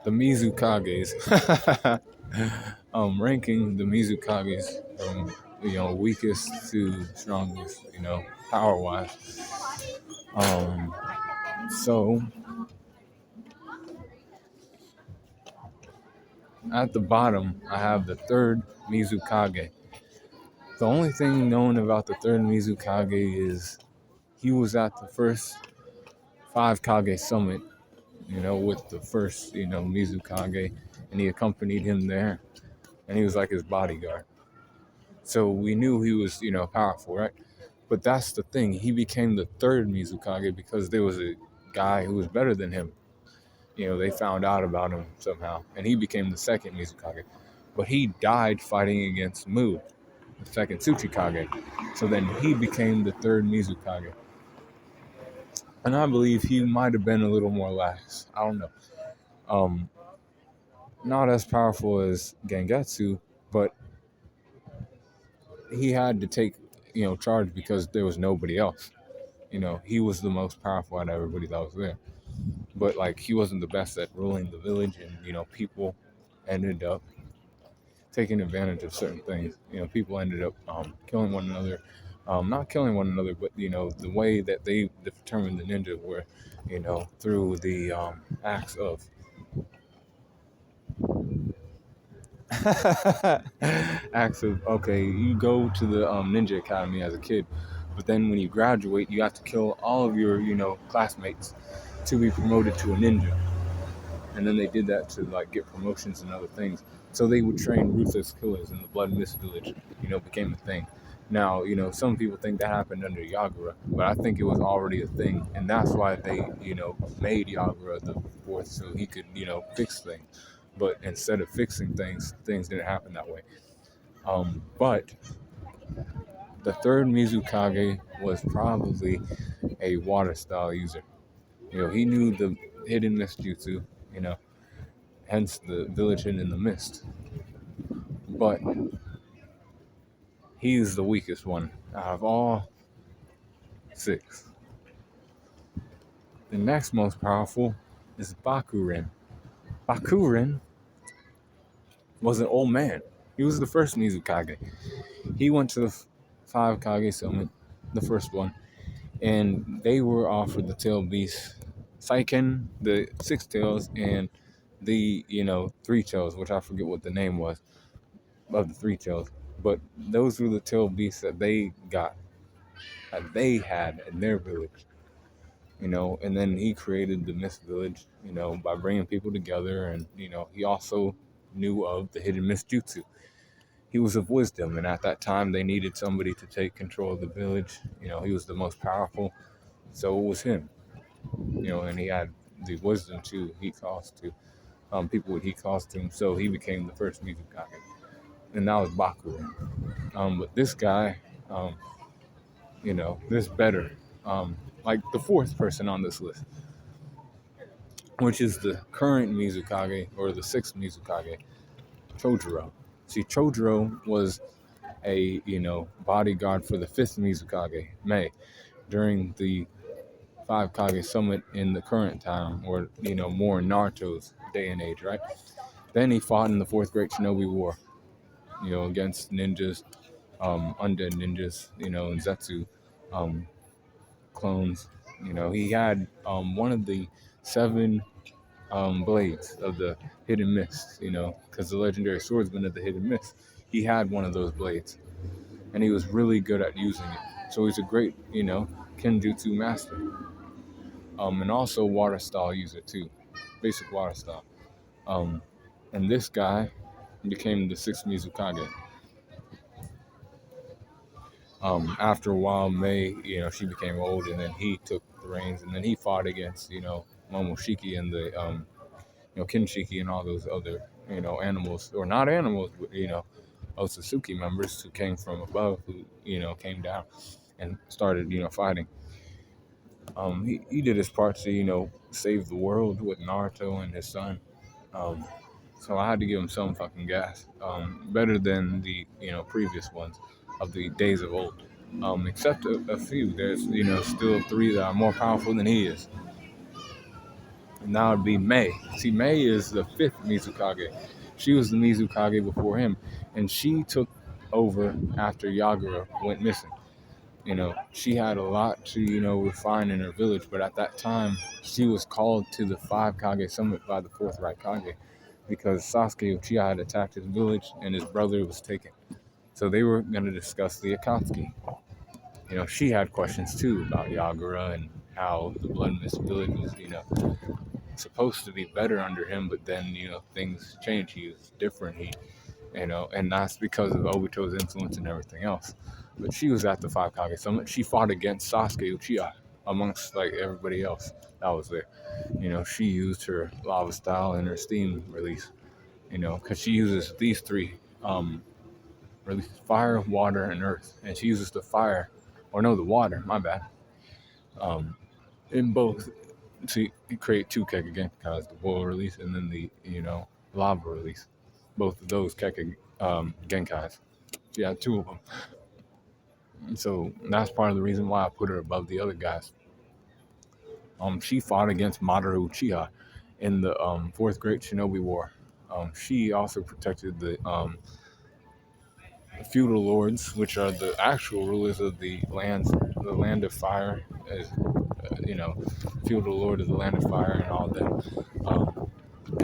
The Mizukages. Ranking the Mizukages from weakest to strongest, power wise. Um, so at the bottom, I have the third Mizukage. The only thing known about the third Mizukage is he was at the first five Kage summit, with the first, Mizukage, and he accompanied him there, and he was like his bodyguard. So we knew he was, powerful, right? But that's the thing. He became the third Mizukage because there was a guy who was better than him. They found out about him somehow, and he became the second Mizukage. But he died fighting against Mu, the second Tsuchikage. So then he became the third Mizukage. And I believe he might have been a little more lax. I don't know. Um, Not as powerful as Gengetsu, but he had to take, charge because there was nobody else. He was the most powerful out of everybody that was there. But like he wasn't the best at ruling the village, and people ended up taking advantage of certain things. People ended up killing one another. Not killing one another, but the way that they determined the ninja were, through the acts of acts of, okay, you go to the ninja academy as a kid, but then when you graduate, you have to kill all of your classmates to be promoted to a ninja. And then they did that to like get promotions and other things. So they would train ruthless killers, and the Blood Mist Village, became a thing. Now, some people think that happened under Yagura, but I think it was already a thing, and that's why they, made Yagura the fourth so he could, fix things. But instead of fixing things, things didn't happen that way. But the third Mizukage was probably a water style user. He knew the hidden mist jutsu, hence the village hidden in the mist. But he's the weakest one out of all six. The next most powerful is Byakuren. Byakuren was an old man. He was the first Mizukage. He went to the five Kage summit, the first one, and they were offered the tail beast, Saiken, the six tails, and the three tails, which I forget what the name was of the three tails. But those were the tail beasts that they got, that they had in their village. And then he created the Mist Village, by bringing people together, and he also knew of the hidden Mist Jutsu. He was of wisdom, and at that time they needed somebody to take control of the village. He was the most powerful, so it was him. And he had the wisdom to heat costume. People would heat costume, so he became the first Mizukage, and that was Bakuren. But this guy, this better, like the fourth person on this list, which is the current Mizukage, or the sixth Mizukage, Chojuro. See, Chojuro was a bodyguard for the fifth Mizukage, Mei, during the five Kage summit in the current time, or more Naruto's day and age, right? Then he fought in the fourth Great Shinobi War, against ninjas, undead ninjas, and Zetsu clones. He had one of the seven blades of the hidden mist, because the legendary swordsman of the hidden mist, he had one of those blades, and he was really good at using it. So he's a great, kenjutsu master, and also water style user too, basic water style. And this guy became the sixth Mizukage. After a while, Mei, she became old, and then he took the reins, and then he fought against, Momoshiki and the, Kinshiki and all those other, animals, or not animals, but, Otsutsuki members who came from above, who, came down and started, fighting. He did his part to, save the world with Naruto and his son. So I had to give him some fucking gas. Better than the, previous ones of the days of old. Except a few. There's, still three that are more powerful than he is. Now it'd be Mei. See, Mei is the fifth Mizukage. She was the Mizukage before him, and she took over after Yagura went missing. She had a lot to, refine in her village, but at that time, she was called to the five Kage summit by the fourth Raikage because Sasuke Uchiha had attacked his village and his brother was taken. So they were going to discuss the Akatsuki. She had questions too about Yagura and how the Blood Mist village was, supposed to be better under him, but then, things changed. He was different. And that's because of Obito's influence and everything else. But she was at the Five Kage Summit. She fought against Sasuke Uchiha amongst like everybody else that was there. She used her lava style and her steam release. Because she uses these three release: fire, water, and earth. And she uses the fire, or no, the water. My bad. In both to create two Kekkei the boil release and then the lava release. Both of those Kekkei Genkais. She had two of them. So that's part of the reason why I put her above the other guys. She fought against Madara Uchiha in the Fourth Great Shinobi War. She also protected the feudal lords, which are the actual rulers of the land of fire. Feudal lord of the land of fire and all that.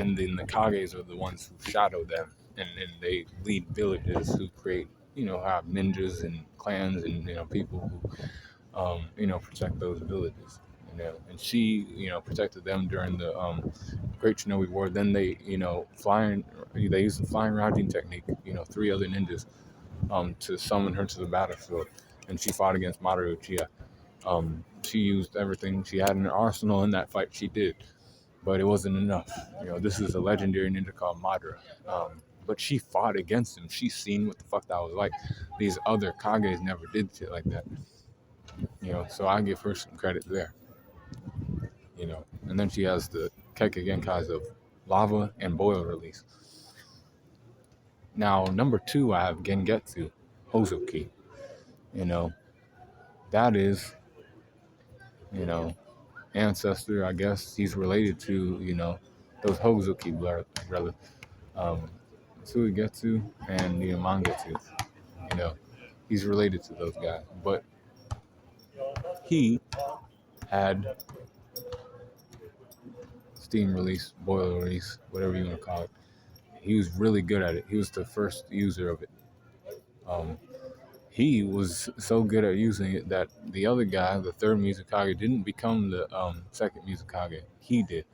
And then the Kages are the ones who shadow them, and they lead villages who create, have ninjas and clans and people who protect those villages. And she protected them during the Great Shinobi War. Then they they used the flying Rajin technique. Three other ninjas to summon her to the battlefield, and she fought against Madara Uchiha. She used everything she had in her arsenal in that fight. She did. But it wasn't enough. This is a legendary ninja called Madara. But she fought against him. She's seen what the fuck that was like. These other Kages never did shit like that. So I give her some credit there. And then she has the Kekkei Genkais of lava and boil release. Now, number 2, I have Gengetsu, Hozoki. That is, ancestor, I guess. He's related to, those Hozoki brothers. Tsuigetsu and Mangetsu. He's related to those guys. But he had steam release, boil release, whatever you want to call it. He was really good at it. He was the first user of it. He was so good at using it that the other guy, the third Mizukage, didn't become the second Mizukage. He did.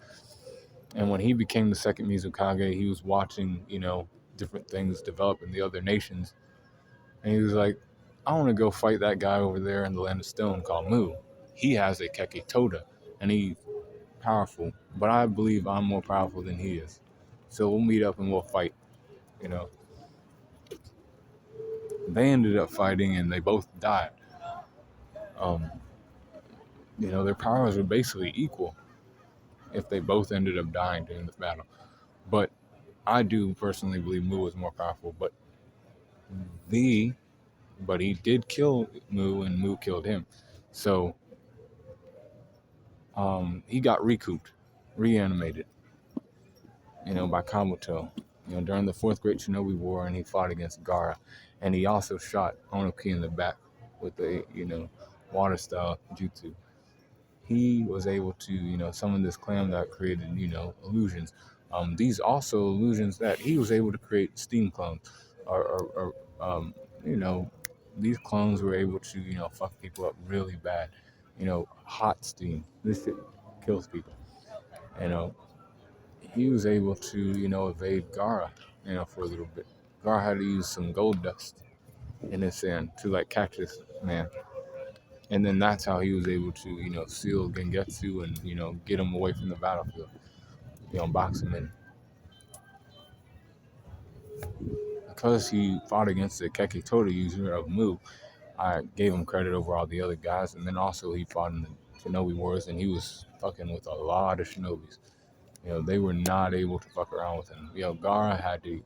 And when he became the second Mizukage, he was watching, different things develop in the other nations. And he was like, I want to go fight that guy over there in the Land of Stone called Mu. He has a Kekkei Toda, and he's powerful. But I believe I'm more powerful than he is. So we'll meet up and we'll fight, They ended up fighting, and they both died. Their powers were basically equal if they both ended up dying during this battle. But I do personally believe Mu was more powerful. But he did kill Mu, and Mu killed him. So he got recouped, reanimated, by Kabuto, during the Fourth Great Shinobi War, and he fought against Gaara. And he also shot Onoki in the back with the, water style jutsu. He was able to, summon this clam that created, illusions. These also illusions that he was able to create steam clones, or these clones were able to, fuck people up really bad. Hot steam. This shit kills people. He was able to, evade Gaara, for a little bit. Gaara had to use some gold dust in his sand to like catch this man. And then that's how he was able to, seal Gengetsu and, get him away from the battlefield. Box him in. Because he fought against the Kekkei Toda user of Mu, I gave him credit over all the other guys. And then also he fought in the Shinobi Wars, and he was fucking with a lot of Shinobis. They were not able to fuck around with him. Gaara had to,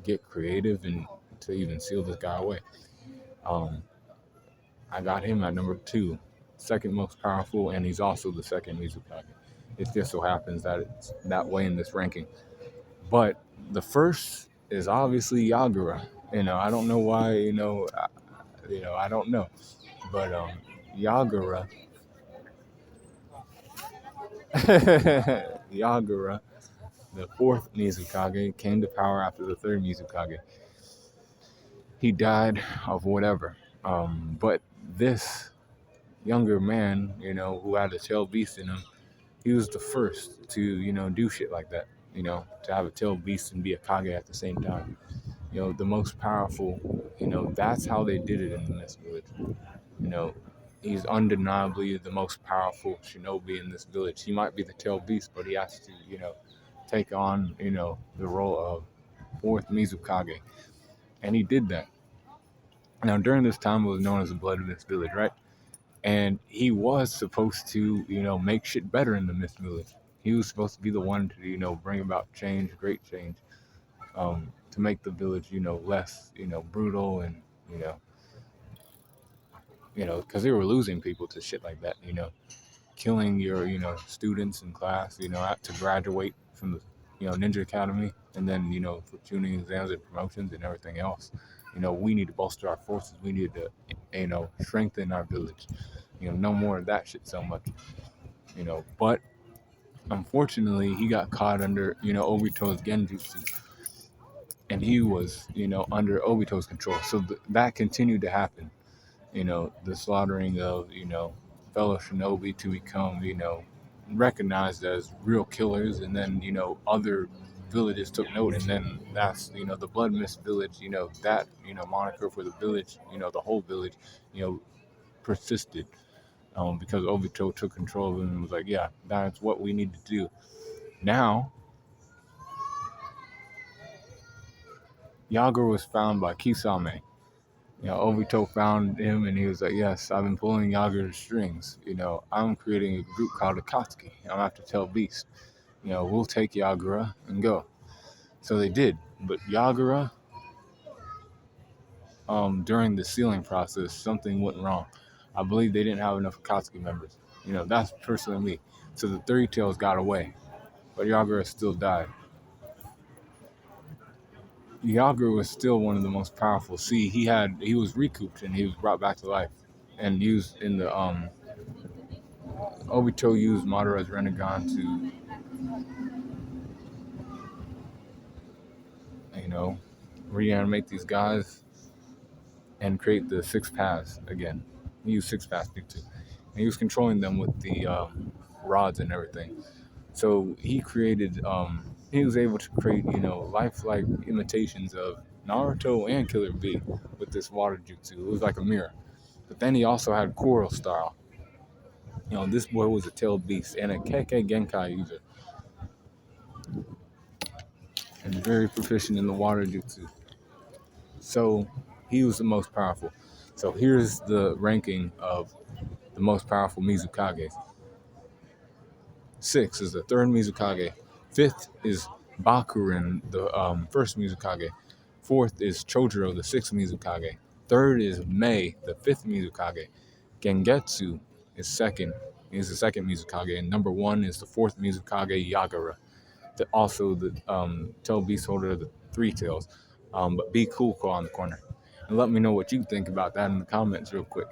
get creative and to even seal this guy away. I got him at number 2, second most powerful, and he's also the second Mizukage. It just so happens that it's that way in this ranking. But the first is obviously Yagura. I don't know why. I don't know. But Yagura, Yagura, the fourth Mizukage, came to power after the third Mizukage. He died of whatever. But this younger man, who had a tail beast in him, he was the first to, do shit like that. To have a tail beast and be a Kage at the same time. The most powerful. That's how they did it in this village. You know, he's undeniably the most powerful shinobi in this village. He might be the tail beast, but he has to, take on, the role of fourth Mizukage. And he did that. Now, during this time, it was known as the Blood of Mist Village, right? And he was supposed to, make shit better in the Mist Village. He was supposed to be the one to, bring about change, great change, to make the village, less, brutal and, because they were losing people to shit like that, killing your, students in class, to graduate from the, ninja academy, and then, for tuning exams and promotions and everything else. We need to bolster our forces. We need to, strengthen our village. No more of that shit so much. But unfortunately, he got caught under, Obito's Genjutsu, and he was, under Obito's control. So that continued to happen. The slaughtering of, fellow shinobi to become, recognized as real killers, and then, other villages took note, and then that's, the Blood Mist Village, that, moniker for the village, the whole village, persisted, because Obito took control of it and was like, yeah, that's what we need to do. Now, Yagura was found by Kisame. Obito found him and he was like, yes, I've been pulling Yagura's strings. I'm creating a group called Akatsuki. I'm after tell Beast. We'll take Yagura and go. So they did. But Yagura, during the sealing process, something went wrong. I believe they didn't have enough Akatsuki members. That's personally me. So the Three Tails got away. But Yagura still died. Yagura was still one of the most powerful. See, he was recouped and he was brought back to life and used in the Obito used Madara's Renegon to, reanimate these guys and create the six paths again. He used six paths too. And he was controlling them with the rods and everything. So he created, he was able to create, lifelike imitations of Naruto and Killer Bee with this water jutsu. It was like a mirror. But then he also had Kuro style. This boy was a tailed beast and a Keke Genkai user. And very proficient in the water jutsu. So he was the most powerful. So here's the ranking of the most powerful Mizukages. 6 is the third Mizukage. 5th is Byakuren, the first Mizukage. 4th is Chojuro, the 6th Mizukage. 3rd is Mei, the 5th Mizukage. Gengetsu is second. He's the 2nd Mizukage. And number 1 is the 4th Mizukage, Yagura. Also the tail beast holder of the Three Tails. But be cool on the corner. And let me know what you think about that in the comments real quick.